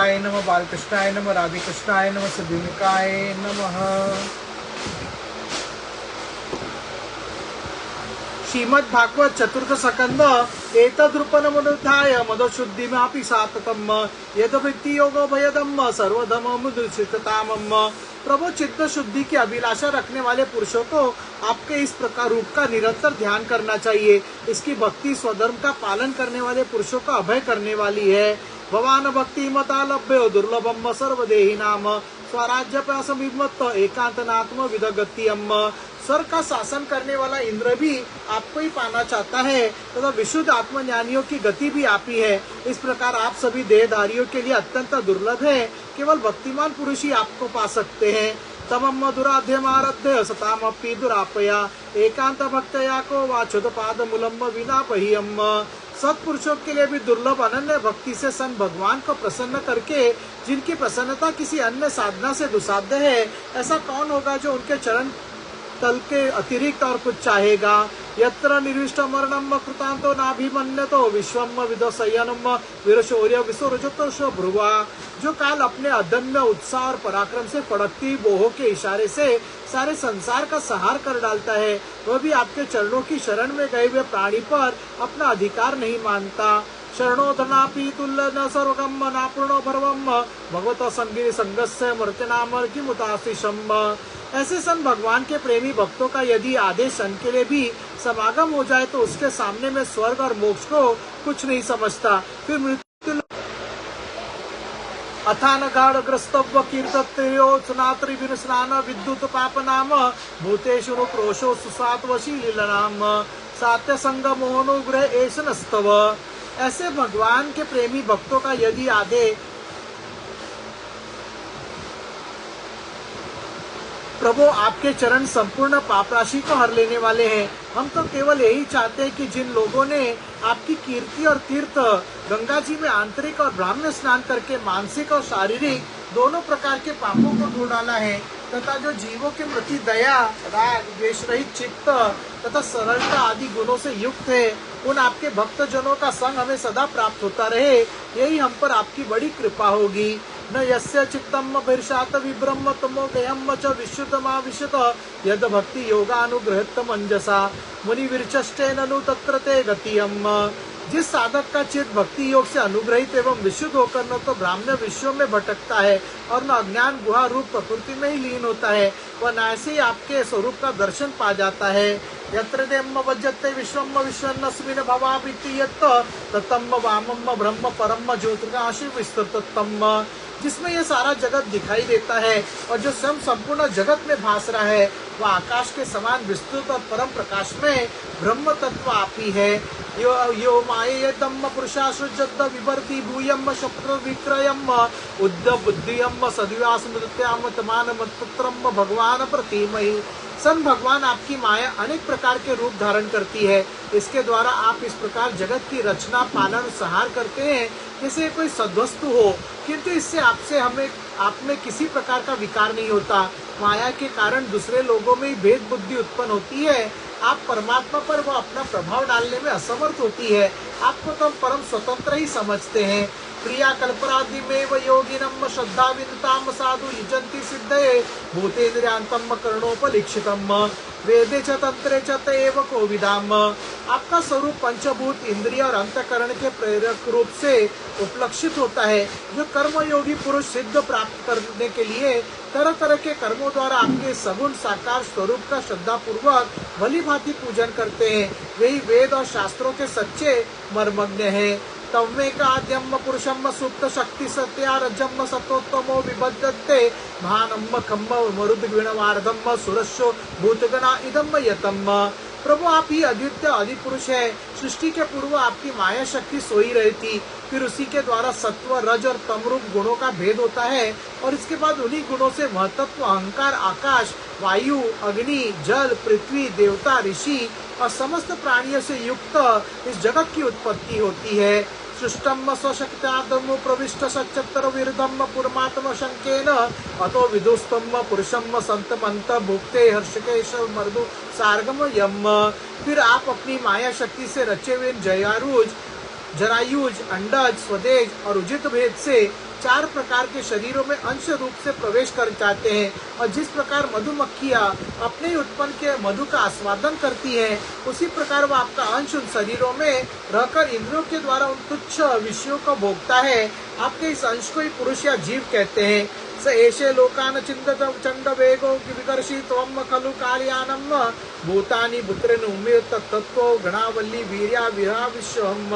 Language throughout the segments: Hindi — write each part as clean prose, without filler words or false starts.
गोविंदाय नमः, बालकृष्णाय नमः, राधे कृष्णाय नमः, सिद्धिकाय नमः। श्रीमद् भागवत चतुर्थ स्कंद एतद्रूपनमुद्धाय मदशुद्धिमापि साततम् यदवृत्ति योगो भयदम् सर्वधर्ममुद्रिततामम्। प्रभु चित्त शुद्धि की अभिलाषा रखने वाले पुरुषों को आपके इस प्रकार रूप का निरंतर ध्यान करना चाहिए। इसकी भक्ति स्वधर्म का पालन करने वाले पुरुषों का अभय करने वाली है। भवान भक्ति मता लभ्यो दुर्लभम सर्वदेही नाम स्वराज्य प्रसमिमत एकांतनात्म विदगत्यम। स्वर का शासन करने वाला इंद्र भी आपको ही पाना चाहता है तथा विशुद्ध आत्मज्ञानियों की गति भी आप ही है। इस प्रकार आप सभी देहधारियों के लिए अत्यंत दुर्लभ है। केवल भक्तिमान पुरुष ही आपको पा सकते हैं। तमम दुराध्यमारध्य सतामपि दुरापया एकांत भक्तया को वाचुत पाद मूलम विना पहियम। सत्पुरुषों के लिए भी दुर्लभ अनन्य भक्ति से सन भगवान को प्रसन्न करके, जिनकी प्रसन्नता किसी अन्य साधना से दुसाध्य है, ऐसा कौन होगा जो उनके चरण तल के अतिरिक्त और कुछ चाहेगा। यत्र निर्विष्ट मरणम कृतांतो नाभिमन्यतो विश्वम विदसयनम वीरशौर्य विसुरजतोष भ्रुवा। जो काल अपने अदम्य उत्साह और पराक्रम से फड़कती बोहों के इशारे से सारे संसार का संहार कर डालता है, वह भी आपके चरणों की शरण में गए हुए प्राणी पर अपना अधिकार नहीं मानता। शरणोधनापि तुल्य न सर्वगम नापूर्णो भर्वम भगवत संगी संगस्य मर्त्यनामर की मुताशिषम। ऐसे सन भगवान के प्रेमी भक्तों का यदि आधे क्षण के लिए भी समागम हो जाए तो उसके सामने में स्वर्ग और मोक्ष को कुछ नहीं समझता। फिर मृत्यु अथान गाढ़ ग्रस्तव्य कीर्तत्योत्सनात्रि विस्नान विद्युत पाप नाम भूतेषु क्रोशो सुसात्वशील नाम सात्य संग मोहनुग्रह एष नस्तव। ऐसे भगवान के प्रेमी भक्तों का यदि आधे प्रभु आपके चरण संपूर्ण पाप राशि को हर लेने वाले हैं। हम तो केवल यही चाहते हैं कि जिन लोगों ने आपकी कीर्ति और तीर्थ गंगा जी में आंतरिक और ब्राह्मण स्नान करके मानसिक और शारीरिक दोनों प्रकार के पापों को धो डाला है तथा जो जीवों के प्रति दया, राग, द्वेष रहित चित्त तथा सरलता आदि गुणों से युक्त है, उन आपके भक्त जनों का संग हमें सदा प्राप्त होता रहे, यही हम पर आपकी बड़ी कृपा होगी। न यस्य चित्तम बहिर्षात विब्रह्म तमो गयम च विशुद्धमा विशुत यद भक्ति योगानुग्रहित मंजसा मुनि विरचष्टे ननु तत्र ते गतियम। जिस साधक का चित्त भक्ति योग से अनुग्रहित एवं विशुद्ध होकर न तो ब्राह्मण विश्व में भटकता है और न अज्ञान गुहा रूप प्रकृति में ही लीन होता है, वह न ऐसे ही आपके स्वरूप का दर्शन पा जाता है। यत्र देम्म वज्जते विश्वम विश्वन्नस्मिन् भवापिति यत् ततम् वामम् ब्रह्म परम ज्योतिर्गाशि विस्तृतम्। जिसमें यह सारा जगत दिखाई देता है और जो स्वयं संपूर्ण जगत में भास रहा है, वह आकाश के समान विस्तृत और परम प्रकाश में ब्रह्म तत्व आप ही है। यो मायेदम पुरुषा सृजत विवर्ति भूयम शप्र विक्रयम उद्द बुद्धियम सदिव्यास मृत्याम तमान मतत्रम भगवान प्रतिमहि। सन भगवान आपकी माया अनेक प्रकार के रूप धारण करती है। इसके द्वारा आप इस प्रकार जगत की रचना पालन संहार करते हैं जैसे कोई सद्वस्तु हो, किंतु इससे आपसे हमें आप में किसी प्रकार का विकार नहीं होता। माया के कारण दूसरे लोगों में भेद बुद्धि उत्पन्न होती है, आप परमात्मा पर वह अपना प्रभाव डालने में असमर्थ होती है। आपको तो हम परम स्वतंत्र ही समझते हैं। प्रिया कल्परादि में व योगिनम श्रद्धा विदताम साधु युजंती सिद्धये भूतेन्द्रियांतम कर्णोपलिक्षितम वेदे च तंत्रे च तैव कोविदाम। आपका स्वरूप पंचभूत इंद्रिय और अंतकरण के प्रेरक रूप से उपलक्षित होता है। जो कर्मयोगी पुरुष सिद्ध प्राप्त करने के लिए तरह तरह के कर्मों द्वारा आपके सगुण साकार स्वरूप का श्रद्धा पूर्वक भली भांति पूजन करते हैं, वही वेद और शास्त्रों के सच्चे मर्मज्ञ हैं। तमेकाद्यम पुरुषम सुप्त शक्ति सत्यारजम सतोत्तमो विबद्धते भानम खम्म मरुद गुणवार्धम सुरस्यो भूतगणा इदम यतम। प्रभु आप ही अद्वितीय आदि पुरुष है। सृष्टि के पूर्व आपकी माया शक्ति सोई रही थी, फिर उसी के द्वारा सत्व, रज और तमरूप गुणों का भेद होता है और इसके बाद उन्हीं गुणों से महतत्व, अहंकार, आकाश, वायु, अग्नि, जल, पृथ्वी, देवता, ऋषि और समस्त प्राणियों से युक्त इस जगत की उत्पत्ति होती है। सृष्टम स्वशक्त्यादम प्रविष्ट सच्चतर विरुद्धम पुरमात्म शंकेन अतो विदुस्तम पुरुषम संतमंत भुक्ते हर्षकेश मर्दु सार्गम यम। फिर आप अपनी माया शक्ति से रचे हुए जयारूज, जरायुज, अंडज, स्वदेज और उजित भेद से 4 प्रकार के शरीरों में अंश रूप से प्रवेश कर जाते हैं, और जिस प्रकार मधुमक्खियां अपने ही उत्पन्न के मधु का आस्वादन करती हैं, उसी प्रकार वह आपका अंश उन शरीरों में रहकर इंद्रियों के द्वारा उन तुच्छ विषयों को भोगता है। आपके इस अंश को ही पुरुष या जीव कहते हैं। स एषे लोकान चिंतत चंड वेगो विकर्षी त्वम खलु कालयानम भूतानि पुत्रेन तत्व गणावल्ली वीर्या विहा विश्वम।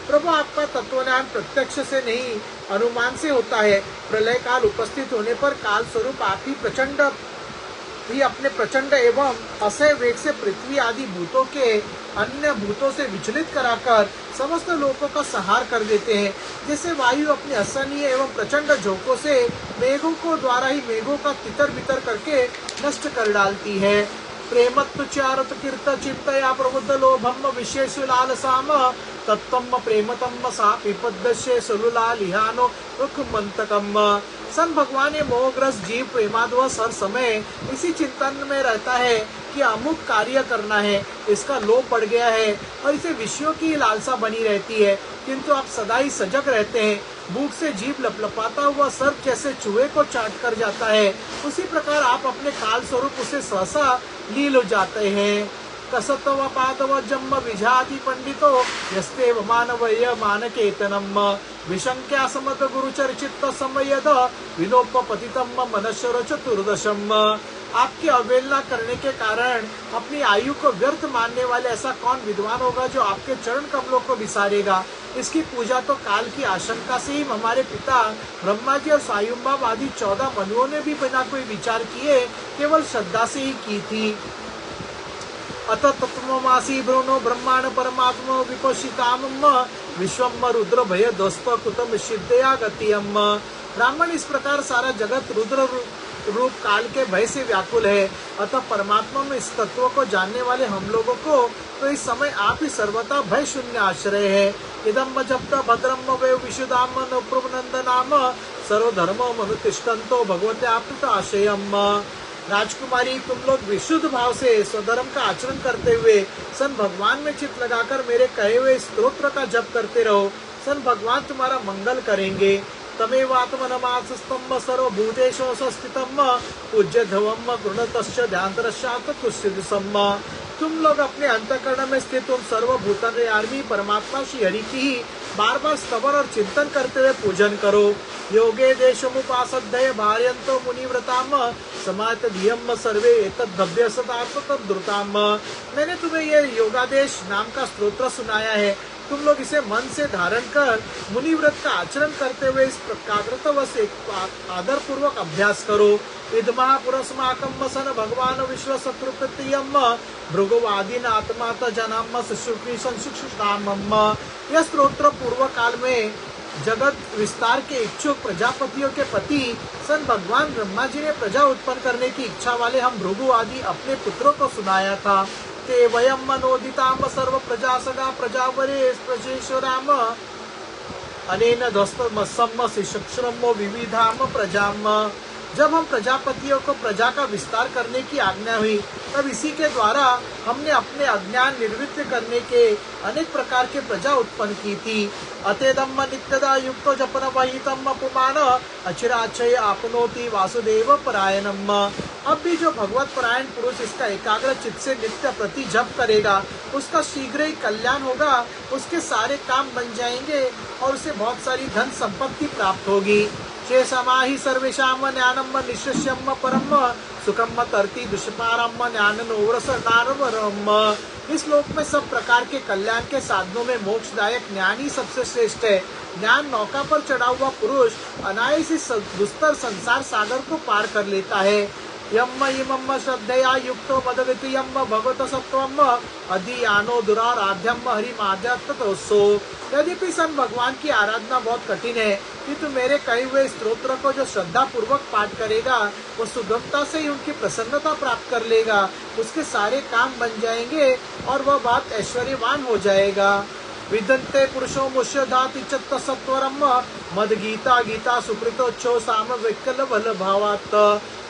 प्रभु, आपका तत्वज्ञान प्रत्यक्ष से नहीं अनुमान से होता है। प्रलय काल उपस्थित होने पर काल स्वरूप आप ही अपने प्रचंड एवं असह्य वेग से पृथ्वी आदि भूतों के अन्य भूतों से विचलित कराकर समस्त लोगों का संहार कर देते हैं। जैसे वायु अपने असहनीय एवं प्रचंड झोंकों से मेघों को द्वारा ही मेघों का तितर बितर करके नष्ट कर डालती है। प्रेमत्व चारत कीर्त चिंतया प्रबुद्ध लोभम विशेष लालसाम तत्तम प्रेमतम सा पिपद्दश्य सुलुलालिहानो रुख मंतकम। सन भगवान ये मोहग्रस्त जीव प्रेमाद्वश हर समय इसी चिंतन में रहता है कि अमुक कार्य करना है, इसका लोभ बढ़ गया है और इसे विषयों की लालसा बनी रहती है, किंतु आप सदा ही सजग रहते हैं। भूख से जीव लपलपाता हुआ सर्प जैसे चूहे को चाट कर जाता है, उसी प्रकार आप अपने काल स्वरूप उसे सहसा लील हो जाते हैं। कसतव पादव जम्म विजाति पंडितो यस्ते मानवय मानकेतनम विशंक्या समद गुरु चर्चित समयद विनोपपतितम मनश्वर चतुर्दशम। आपकी अवहेलना करने के कारण अपनी आयु को व्यर्थ मानने वाले ऐसा कौन विद्वान होगा जो आपके चरण कमलों को विसारेगा। इसकी पूजा तो काल की आशंका से ही हमारे पिता ब्रह्मा जी और स्वायुंभव आदि 14 मनुओं ने भी बिना कोई विचार किए केवल श्रद्धा से ही की थी। अत तत्वमासी ब्रोनो ब्रह्मांड परमात्मा विपोषिताम विश्वम रुद्र भय दोस्त कुतम सिद्धया गतियम। ब्राह्मण इस प्रकार सारा जगत रुद्र रूप काल के भय से व्याकुल है। अतः परमात्मा में इस तत्व को जानने वाले हम लोगों को तो इस समय आप ही सर्वथा भय शून्य आश्रय है। इदम जप्त भद्रम वे विशुदाम प्रभुनंदनाम सर्वधर्म मनुतिष्ठन्तो भगवते आप्त आशयम। राजकुमारी, तुम लोग विशुद्ध भाव से स्वधर्म का आचरण करते हुए सन भगवान में चित्त लगाकर मेरे कहे हुए स्तोत्र का जप करते रहो। सन भगवान तुम्हारा मंगल करेंगे। तमेवात्मनमासस्तम्भ सर्वभूतेषु स्थितम् पूज्य धवम् गृणतश्च ध्यानतरश्चात् तुष्यदिसम्। तुम लोग अपने अंतःकरण में स्थित उन सर्वभूतान्यार्मी परमात्मा श्री हरि की ही बार बार स्तवन और चिंतन करते हुए पूजन करो। योगे देशमुपासद्धय भार्यन्तो मुनिव्रताम समात धियम सर्वे एतद्भव्य सतात्म तद्रुताम। मैंने तुम्हें ये योगादेश नाम का स्तोत्र सुनाया है, तुम लोग इसे मन से धारण कर मुनि व्रत का आचरण करते हुए इस प्रकाग्रतवश एक आदर पूर्वक अभ्यास करो। इदमा पुरस्माकम सन भगवान विश्व शत्रुप्रतियम भृगुवादीन आत्मा जनाम सुश्रुति संशिक्षाम। यह स्तोत्र पूर्व काल में जगत विस्तार के इच्छुक प्रजापतियों के पति सन भगवान ब्रह्मा जी ने प्रजा उत्पन्न करने की इच्छा वाले हम भृगु आदि अपने पुत्रों को सुनाया था। ते वयम मनोदिताम सर्व प्रजा सदा प्रजावरे प्रजेश्वराम अनेन ध्वस्तमसम शिक्षरम विविधाम प्रजाम। जब हम प्रजापतियों को प्रजा का विस्तार करने की आज्ञा हुई, तब इसी के द्वारा हमने अपने अज्ञान निर्वृत्त करने के अनेक प्रकार के प्रजा उत्पन्न की थी। अतेदम नित्यदा युक्तो जपन वहितम अपमान अचिराचय आपनोति वासुदेव परायणम। अब भी जो भगवत परायण पुरुष इसका एकाग्र चित्त से नित्य प्रति जप करेगा, उसका शीघ्र ही कल्याण होगा, उसके सारे काम बन जाएंगे और उसे बहुत सारी धन संपत्ति प्राप्त होगी। शेषमाहि सर्वेषाम ज्ञानम निश्चयम परम सुखम तरती दुष्पारम ज्ञानोरस नारवरम। इस लोक में सब प्रकार के कल्याण के साधनों में मोक्षदायक ज्ञान ही सबसे श्रेष्ठ है। ज्ञान नौका पर चढ़ा हुआ पुरुष अनायास इस दुस्तर संसार सागर को पार कर लेता है। यम इमम श्रद्धया युक्तो मदगतियम भगवत सत्वम अधियानो दुराराध्यम हरिमाद्यात्तोसो। यद्यपि सन भगवान की आराधना बहुत कठिन है, किंतु मेरे कहे हुए स्तोत्र को जो श्रद्धा पूर्वक पाठ करेगा वो सुगमता से ही उनकी प्रसन्नता प्राप्त कर लेगा, उसके सारे काम बन जाएंगे और वह बात ऐश्वर्यवान हो जाएगा। विदन्ते पुरुषो मुष्यधाति चित्त सत्वरम मद गीता गीता सुकृतोच्छो साम विकल बल भावात्।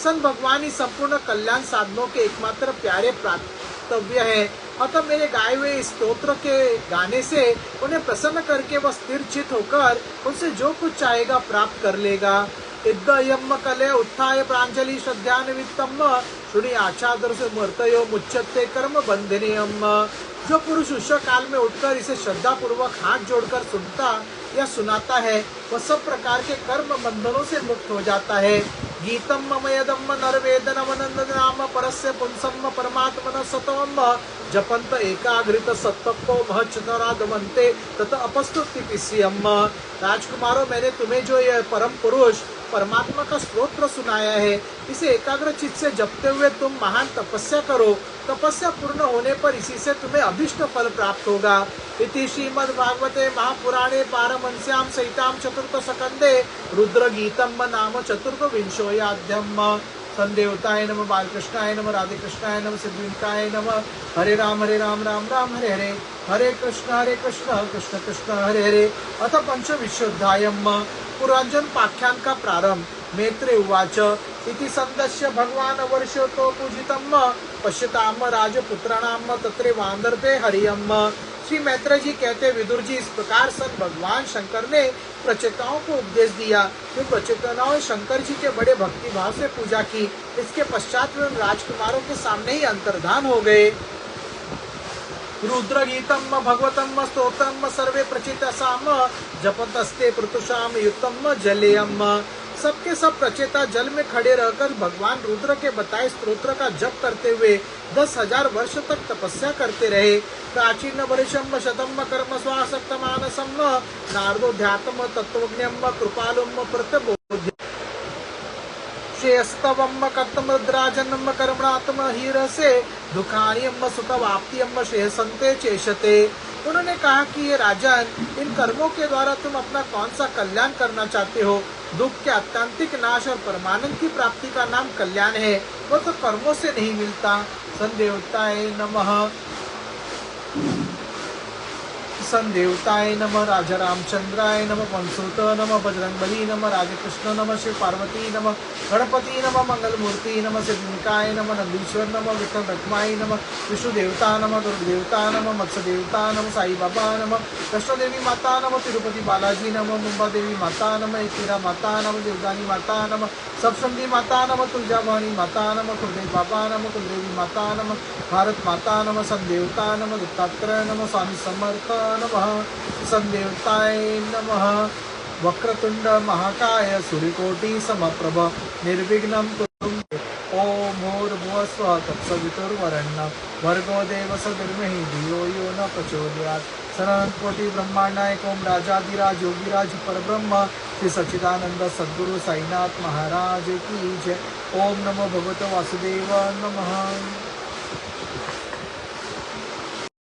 सन भगवान ही संपूर्ण कल्याण साधनों के एकमात्र प्यारे प्राप्तव्य है। अतः मेरे गाए हुए इस स्तोत्र के गाने से उन्हें प्रसन्न करके वह स्थिर चित होकर उनसे जो कुछ चाहेगा प्राप्त कर लेगा। इद्दयम् कले उत्थाय प्रांजलि श्रद्धान्वितम् शुनि आचादर से मूर्तयो मुच्यते कर्म बंधनीयम्। जो पुरुष उस काल में उठकर इसे श्रद्धा पूर्वक हाथ जोड़कर सुनता या सुनाता है वह सब प्रकार के कर्म बंधनों से मुक्त हो जाता है। गीतम मम यदम नरवेदनम नंदनाम परस्य पुंसम परमात्मन सतवम जपंत एकाग्रित सत्तपो महचतरादमन्ते तत अपस्तुति पिस्यम। राजकुमारों, मैंने तुम्हें जो यह परम पुरुष परमात्मा का स्तोत्र सुनाया है, इसे एकाग्र चित्त से जपते हुए तुम महान तपस्या करो। तपस्या पूर्ण होने पर इसी से तुम्हें अभिष्ट फल प्राप्त होगा। इति श्रीमद्भागवते महापुराणे पारमहंस्यां सहितां चतुर्थ स्कंदे रुद्र गीतम नाम चतुर्विंशोऽध्यायः। संदेवताय नमः, बालकृष्णाय नमः, राधे कृष्णाय नमः, सिद्धिविनायकाय नमः। हरे राम राम राम हरे हरे, हरे कृष्ण कृष्ण कृष्ण हरे हरे। अथ पंचविंशोऽध्यायः। पुरांजन पाख्यान का प्रारंभ। मैत्रेय उवाच इति संदस्य भगवान वर्षतो पूजितम् पश्यताम राजपुत्राणाम तत्रे वांदर्ते हरियम्। श्री मैत्रेय जी कहते, विदुर जी, इस प्रकार सन भगवान शंकर ने प्रचेताओं को उपदेश दिया। फिर प्रचेताओं ने शंकर जी के बड़े भक्ति भाव से पूजा की। इसके पश्चात वे राजकुमारों के सामने ही अंतर्धान हो गए। रुद्रगीतम भगवतम स्तोत्रम सर्वे प्रचेतासाम जपतस्ते पृतुषाम युक्तम जलेयम। सबके सब प्रचेता जल में खड़े रहकर भगवान रुद्र के बताए स्तोत्र का जप करते हुए 10,000 वर्ष तक तपस्या करते रहे। प्राचीन वर्षम शतम कर्म स्वासक्त मानसम नारदो ध्यातम तत्वज्ञम कृपालुम प्रत्यबोध्य श्रेयस्तवम कर्तमद्राजनम कर्मणात्म हीरसे दुखानियम सुखवाप्तियम श्रेयसंते चेषते। उन्होंने कहा कि ये राजन, इन कर्मों के द्वारा तुम अपना कौन सा कल्याण करना चाहते हो? दुख के आत्यंतिक नाश और परमानंद की प्राप्ति का नाम कल्याण है, वो तो कर्मों से नहीं मिलता। संदेवताय नमः, संदेवताय नमः, राजा रामचंद्राय नमः, पंसुत नमः, बजरंगबली नमः, राधे कृष्ण नमः, शिव पार्वती नमः, गणपति नमः, मंगलमूर्ति नमः, सिद्धिकाय नमः, नंदीश्वर नमः, विक्रम रत्माई नमः, विष्णु देवता नमः, दुर्ग देवता नमः, मत्स्य देवता नमः, साई बाबा नमः, वैष्णो देवी माता नमः, तिरुपति बालाजी नमः, मुंबा देवी माता नमः, एकवीरा माता नमः, देवदानी माता नमः, सप्तशृंगी माता नमः, तुलजा भवानी माता नमः, कुलदेव बाबा नमः, कुलदेवी माता नमः, भारत माता नमः, संदेवता नमः, दत्तात्रेय नमः, स्वामी समर्थ नमः। संदेवताय नमः। वक्रतुंड महाकाय सूर्यकोटि समप्रभ निर्विघ्नं कुरु। ओम भूर्भुवः स्वः तत्सवितुर्वरेण्यं भर्गो देवस्य धीमहि धियो यो न प्रचोदयात्। सनकोटि ब्रह्मांडाय ओम राजाधिराज योगिराज परब्रह्म श्री सच्चिदानंद सद्गुरु साईनाथ महाराज की जय। ओम नमो भगवते वासुदेव नमः।